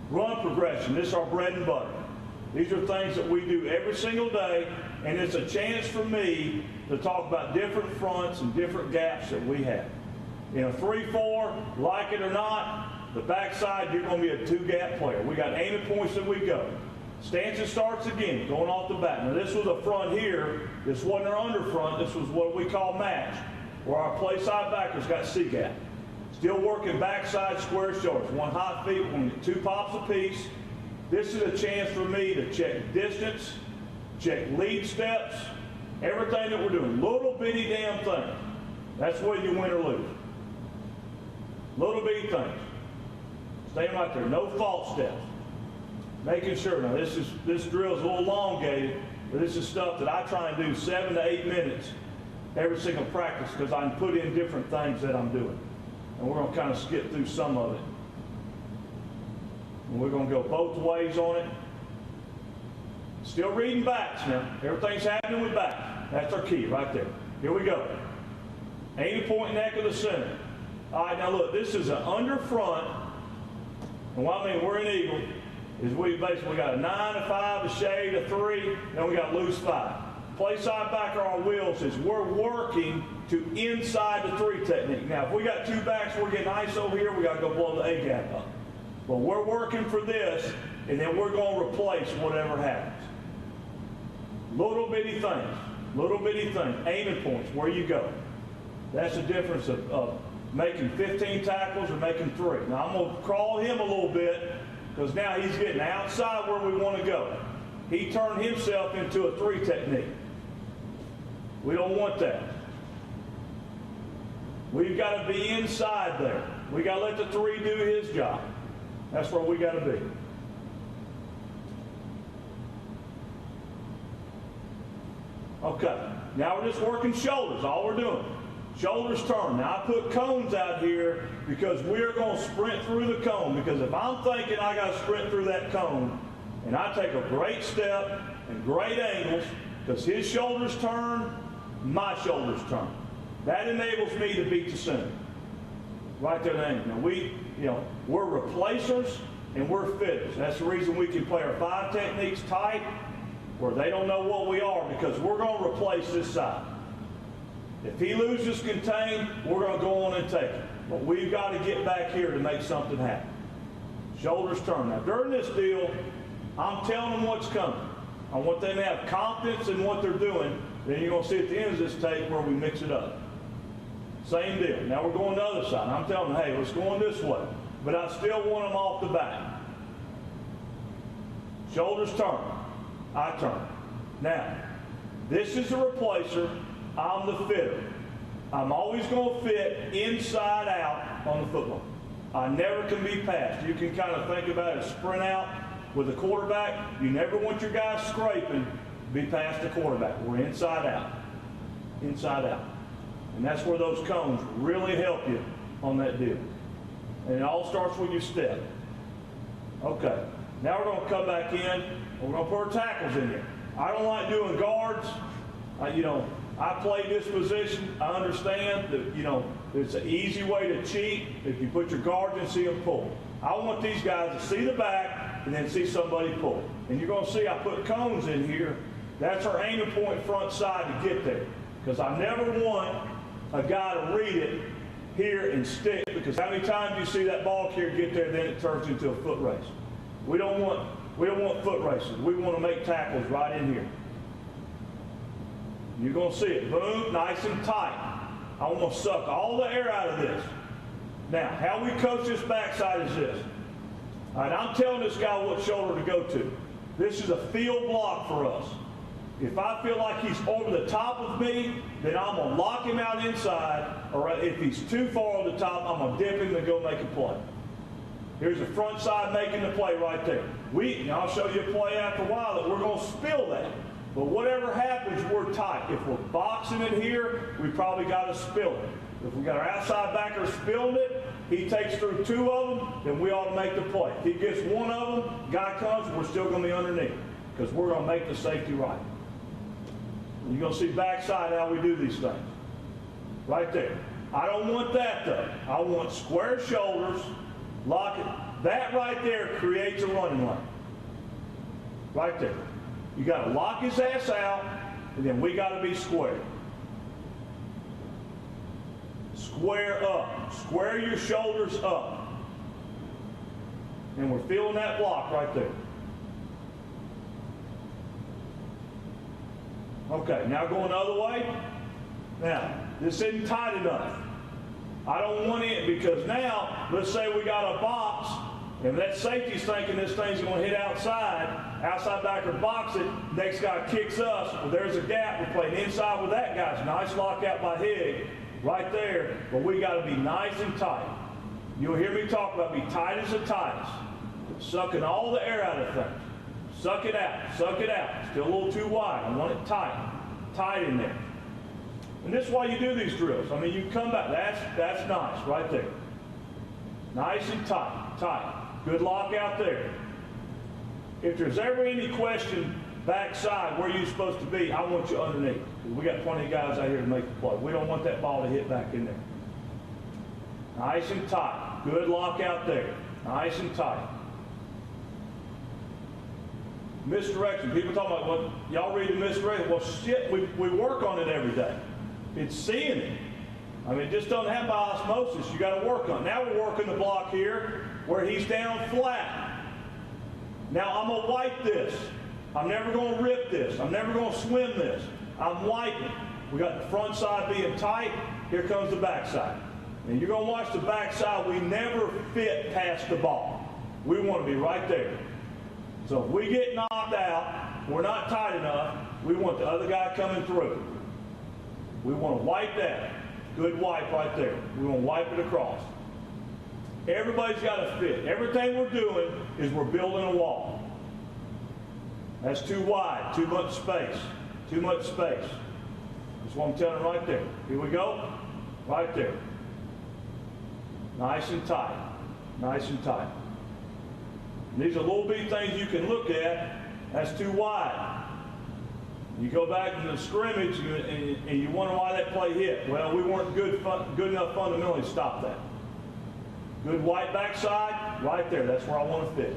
Run progression, this is our bread and butter. These are things that we do every single day, and it's a chance for me to talk about different fronts and different gaps that we have. In a 3-4, like it or not, the backside, you're going to be a two-gap player. We got aiming points that we go. Stanchion starts again, going off the bat. Now this was a front here. This wasn't our under front. This was what we call match, where our play side backers got C-gap. Still working backside square shoulders. One hot feet, two pops apiece. This is a chance for me to check distance, check lead steps, everything that we're doing. Little bitty damn things. That's whether you win or lose. Little bitty things. Staying right there. No false steps. Making sure. Now this drill is a little elongated, but this is stuff that I try and do 7 to 8 minutes every single practice because I can put in different things that I'm doing. And we're going to kind of skip through some of it. And we're going to go both ways on it. Still reading backs now. Everything's happening with backs. That's our key right there. Here we go. Aiming point neck of the center. All right, now look, this is an under front. And what I mean, we're in eagle. Is we basically got a 9, a 5, a shade, a 3, then we got loose 5. Play side backer on wheels is we're working to inside the 3 technique. Now, if we got 2 backs, we're getting ISO here, we got to go blow the A gap up. But we're working for this, and then we're going to replace whatever happens. Little bitty things, aiming points, where you go. That's the difference of making 15 tackles or making 3. Now, I'm going to crawl him a little bit, because now he's getting outside where we want to go. He turned himself into a 3 technique. We don't want that. We've got to be inside there. We got to let the 3 do his job. That's where we got to be. Okay, now we're just working shoulders, all we're doing. Shoulders turn. Now I put cones out here because we're going to sprint through the cone, because if I'm thinking I got to sprint through that cone and I take a great step and great angles, because his shoulders turn, my shoulders turn. That enables me to beat the center. Right there, the angle. Now we're replacers and we're fitters. That's the reason we can play our 5 techniques tight where they don't know what we are, because we're going to replace this side. If he loses contain, we're going to go on and take it. But we've got to get back here to make something happen. Shoulders turn. Now, during this deal, I'm telling them what's coming. I want them to have confidence in what they're doing. Then you're going to see at the end of this tape where we mix it up. Same deal. Now we're going the other side. I'm telling them, hey, let's go on this way. But I still want them off the back. Shoulders turn. I turn. Now, this is the replacer. I'm the fitter. I'm always going to fit inside out on the football. I never can be passed. You can kind of think about it, sprint out with a quarterback. You never want your guys scraping to be past the quarterback. We're inside out. Inside out. And that's where those cones really help you on that deal. And it all starts with your step. Okay. Now we're going to come back in and we're going to put our tackles in here. I don't like doing guards. I play this position. I understand that, it's an easy way to cheat if you put your guards and see them pull. I want these guys to see the back and then see somebody pull. And you're going to see I put cones in here. That's our aiming point front side to get there. Because I never want a guy to read it here and stick, because how many times you see that ball carrier get there, then it turns into a foot race. We don't want foot races. We want to make tackles right in here. You're going to see it. Boom, nice and tight. I want to suck all the air out of this. Now, how we coach this backside is this. All right, I'm telling this guy what shoulder to go to. This is a field block for us. If I feel like he's over the top of me, then I'm going to lock him out inside, or if he's too far on the top, I'm going to dip him and go make a play. Here's the front side making the play right there. I'll show you a play after a while that we're going to spill that. But whatever happens, we're tight. If we're boxing it here, we probably got to spill it. If we got our outside backer spilling it, he takes through 2 of them, then we ought to make the play. If he gets 1 of them, guy comes, we're still going to be underneath, because we're going to make the safety right. You're going to see backside how we do these things. Right there. I don't want that, though. I want square shoulders, lock it. that right there creates a running lane. Right there. You got to lock his ass out, and then we got to be square. Square up. Square your shoulders up. And we're feeling that block right there. Okay, now going the other way. Now, this isn't tight enough. I don't want it because now, let's say we got a box, and that safety's thinking this thing's going to hit outside backer box it, next guy kicks us, well, there's a gap, we're playing inside with that guy's nice lockout by Higg, right there, but we got to be nice and tight. You'll hear me talk about be tight as the tightest, sucking all the air out of things. Suck it out, still a little too wide, I want it tight in there. And this is why you do these drills. I mean, you come back, that's nice, right there. Nice and tight. Good lock out there. If there's ever any question backside where you're supposed to be, I want you underneath. We got plenty of guys out here to make the play. We don't want that ball to hit back in there. Nice and tight. Good lock out there. Nice and tight. Misdirection. People talk about, well, y'all read the misdirection. Well, shit, we work on it every day. It's seeing it. I mean, it just doesn't happen by osmosis. You got to work on it. Now we're working the block here where he's down flat. Now I'm going to wipe this. I'm never going to rip this. I'm never going to swim this. I'm wiping. We got the front side being tight. Here comes the back side. And you're going to watch the back side. We never fit past the ball. We want to be right there. So if we get knocked out, we're not tight enough, we want the other guy coming through. We want to wipe that. Good wipe right there. We want to wipe it across. Everybody's got to fit. Everything we're doing is we're building a wall. That's too wide, too much space. Too much space. That's what I'm telling you right there. Here we go. Right there. Nice and tight. Nice and tight. And these are little bitty things you can look at. That's too wide. You go back to the scrimmage and you wonder why that play hit. Well, we weren't good enough fundamentally to stop that. Good white backside, right there. That's where I want to fit.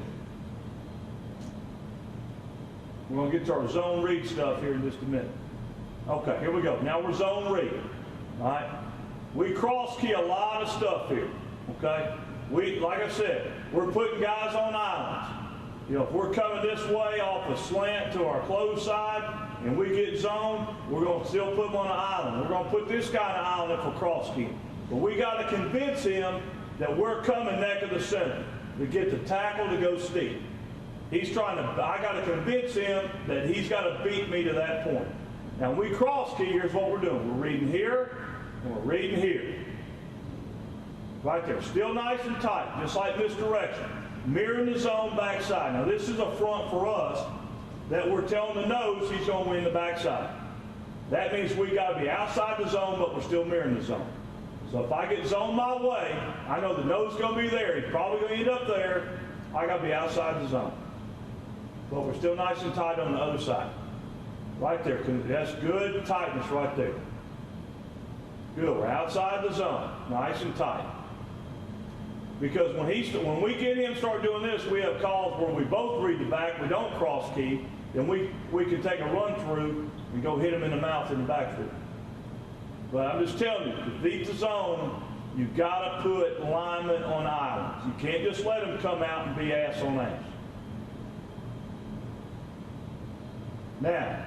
We're going to get to our zone read stuff here in just a minute. Okay, here we go. Now we're zone read. All right? We cross key a lot of stuff here. Okay? Like I said, we're putting guys on islands. You know, if we're coming this way off a slant to our closed side and we get zoned, we're going to still put them on an island. We're going to put this guy on an island if we're cross keying. But we got to convince him that we're coming neck of the center to get the tackle to go steep. He's trying to, I got to convince him that he's got to beat me to that point. Now, when we cross key, here's what we're doing. We're reading here and we're reading here. Right there, still nice and tight, just like misdirection. Mirroring the zone backside. Now this is a front for us that we're telling the nose he's going to win the backside. That means we got to be outside the zone, but we're still mirroring the zone. So if I get zoned my way, I know the nose is going to be there. He's probably going to end up there. I got to be outside the zone. But we're still nice and tight on the other side. Right there, that's good tightness right there. Good, we're outside the zone, nice and tight. Because when we get him start doing this, we have calls where we both read the back, we don't cross key, then we can take a run through and go hit him in the mouth in the backfield. But I'm just telling you, to beat the zone, you've got to put linemen on islands. You can't just let them come out and be ass on ass. Now,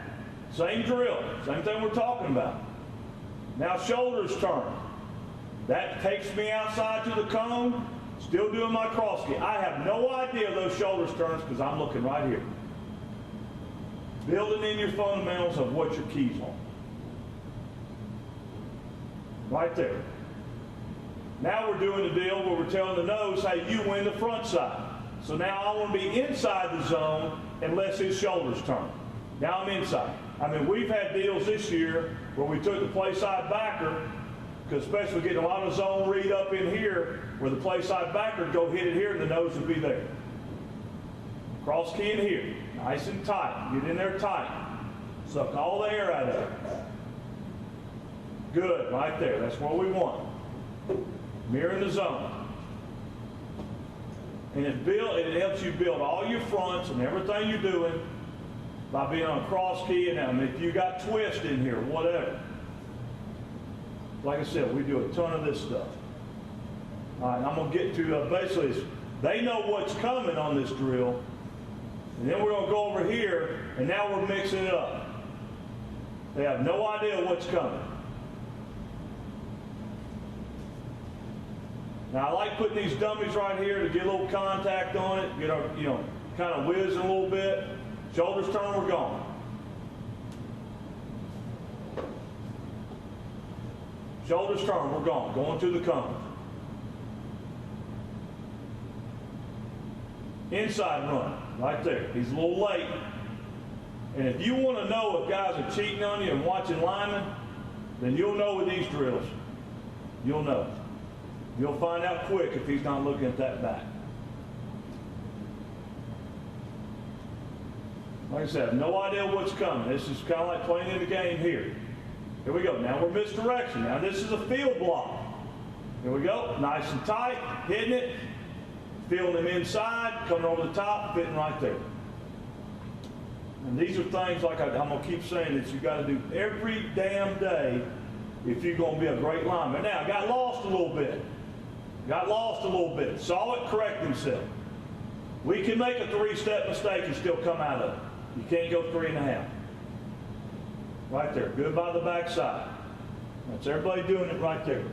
same drill, same thing we're talking about. Now shoulders turn. That takes me outside to the cone, still doing my cross key. I have no idea those shoulders turns because I'm looking right here. Building in your fundamentals of what your key's on. Right there. Now we're doing the deal where we're telling the nose, hey, you win the front side. So now I want to be inside the zone unless his shoulders turn. Now I'm inside. I mean, we've had deals this year where we took the play side backer, because especially getting a lot of zone read up in here, where the play side backer go hit it here and the nose would be there. Cross key in here, nice and tight. Get in there tight. Suck all the air out of it. Good, right there. That's what we want. Mirror in the zone. And it helps you build all your fronts and everything you're doing by being on cross key. And I mean, if you got twist in here, whatever. Like I said, we do a ton of this stuff. All right, I'm going to get to basically, they know what's coming on this drill. And then we're going to go over here, and now we're mixing it up. They have no idea what's coming. Now, I like putting these dummies right here to get a little contact on it, get our, kind of whizzing a little bit. Shoulders turn, we're gone. Shoulders turn, we're gone. Going to the cone. Inside run, right there. He's a little late. And if you want to know if guys are cheating on you and watching linemen, then you'll know with these drills. You'll know. You'll find out quick if he's not looking at that back. Like I said, I have no idea what's coming. This is kind of like playing in the game here. Here we go. Now we're misdirection. Now this is a field block. Here we go. Nice and tight. Hitting it. Feeling him inside. Coming over the top. Fitting right there. And these are things like I'm going to keep saying that you got to do every damn day if you're going to be a great lineman. Now, I got lost a little bit. Saw it, correct himself. We can make a 3-step mistake and still come out of it. You can't go 3.5. Right there. Good by the backside. That's everybody doing it right there.